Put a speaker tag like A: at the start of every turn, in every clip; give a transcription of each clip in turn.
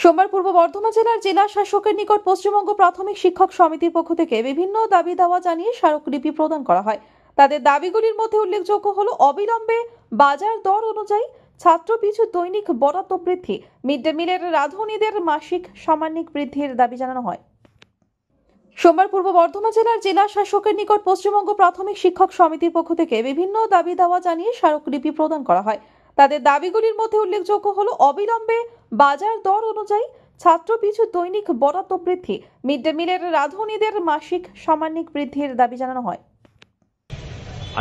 A: সোমবার পূর্ব বর্ধমান জেলার জেলা শাসকের নিকট পশ্চিমবঙ্গ প্রাথমিক শিক্ষক সমিতির পক্ষ থেকে বিভিন্ন দাবি দাওয়া জানিয়ে স্মারকলিপি প্রদান করা হয়। তাদের দাবিগুলির মধ্যে উল্লেখযোগ্য হল অবিলম্বে বাজার দর অনুযায়ী ছাত্রপিছু দৈনিক বরাদ্দ বৃদ্ধি, মিড ডে মিলের রাঁধুনিদের মাসিক সামান্যিক বৃদ্ধির দাবি জানানো হয়। সোমবার পূর্ব বর্ধমান জেলার জেলা শাসকের নিকট পশ্চিমবঙ্গ প্রাথমিক শিক্ষক সমিতির পক্ষ থেকে বিভিন্ন দাবি দাওয়া জানিয়ে স্মারকলিপি প্রদান করা হয়। তাদের দাবিগুলির মধ্যে উল্লেখযোগ্য হল অবিলম্বে বাজার দর অনুযায়ী ছাত্রপিছু দৈনিক বরাদ্দ বৃদ্ধি, মিড ডে মিলের রাঁধুনিদের মাসিক সামান্যিক বৃদ্ধির দাবি জানানো হয়।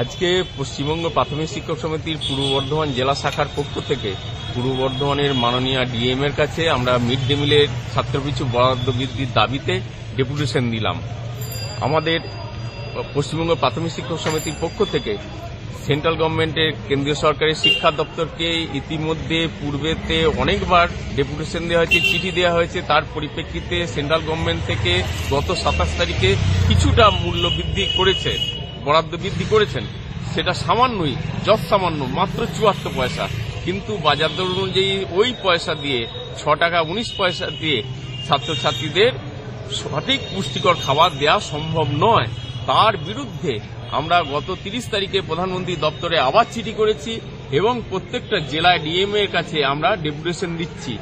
B: আজকে পশ্চিমবঙ্গ প্রাথমিক শিক্ষক সমিতির পূর্ব বর্ধমান জেলা শাখার পক্ষ থেকে পূর্ব বর্ধমানের মাননীয় ডিএম এর কাছে আমরা মিড ডে মিলের ছাত্রপিছু বরাদ্দ বৃদ্ধির দাবিতে ডেপুটেশন দিলাম। আমাদের পশ্চিমবঙ্গ প্রাথমিক শিক্ষক সমিতির পক্ষ থেকে সেন্ট্রাল গভর্নমেন্টের কেন্দ্রীয় সরকারের শিক্ষা দপ্তরকে ইতিমধ্যে পূর্বেতে অনেকবার ডেপুটেশন দেওয়া হয়েছে, চিঠি দেওয়া হয়েছে। তার পরিপ্রেক্ষিতে সেন্ট্রাল গভর্নমেন্ট থেকে গত 27 তারিখে কিছুটা মূল্য বৃদ্ধি করেছে, বরাদ্দ বৃদ্ধি করেছেন। সেটা সামান্যই, যত সামান্য, মাত্র 74 পয়সা। কিন্তু বাজার দর অনুযায়ী ওই পয়সা দিয়ে 6 টাকা 19 পয়সা দিয়ে ছাত্রছাত্রীদের সঠিক পুষ্টিকর খাবার দেওয়া সম্ভব নয়। তার বিরুদ্ধে আমরা গত 30 তারিখে প্রধানমন্ত্রী দপ্তরে আবার চিঠি করেছি এবং প্রত্যেকটা জেলায় ডিএম এর কাছে আমরা ডেপুটেশন দিচ্ছি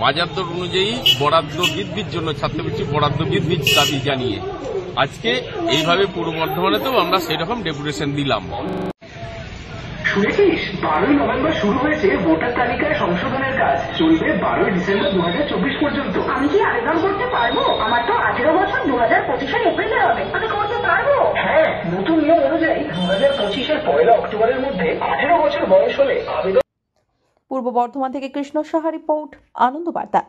B: বাজার দর অনুযায়ী বরাদ্দ বৃদ্ধির জন্য, ছাত্রপিছু বরাদ্দ বৃদ্ধির দাবি জানিয়ে। আজকে এইভাবে পূর্ব বর্ধমানেতেও আমরা সেই রকম ডেপুটেশন দিলাম।
C: শুনেছিস 12ই নভেম্বর শুরু হয়েছে ভোটার তালিকায় সংশোধনের কাজ, চলবে 12ই ডিসেম্বর 2024 পর্যন্ত।
D: আমি কি আবেদন করতে পারবো? আমার তো 18 বছর 2025 এপ্রিলে হবে, আমি করতে পারবো?
C: হ্যাঁ, নতুন নিয়ম অনুযায়ী 2025 1 অক্টোবরের মধ্যে 18 বছর বয়স হলে আবেদন।
A: পূর্ব বর্ধমান থেকে কৃষ্ণ সাহা রিপোর্ট, আনন্দ বার্তা।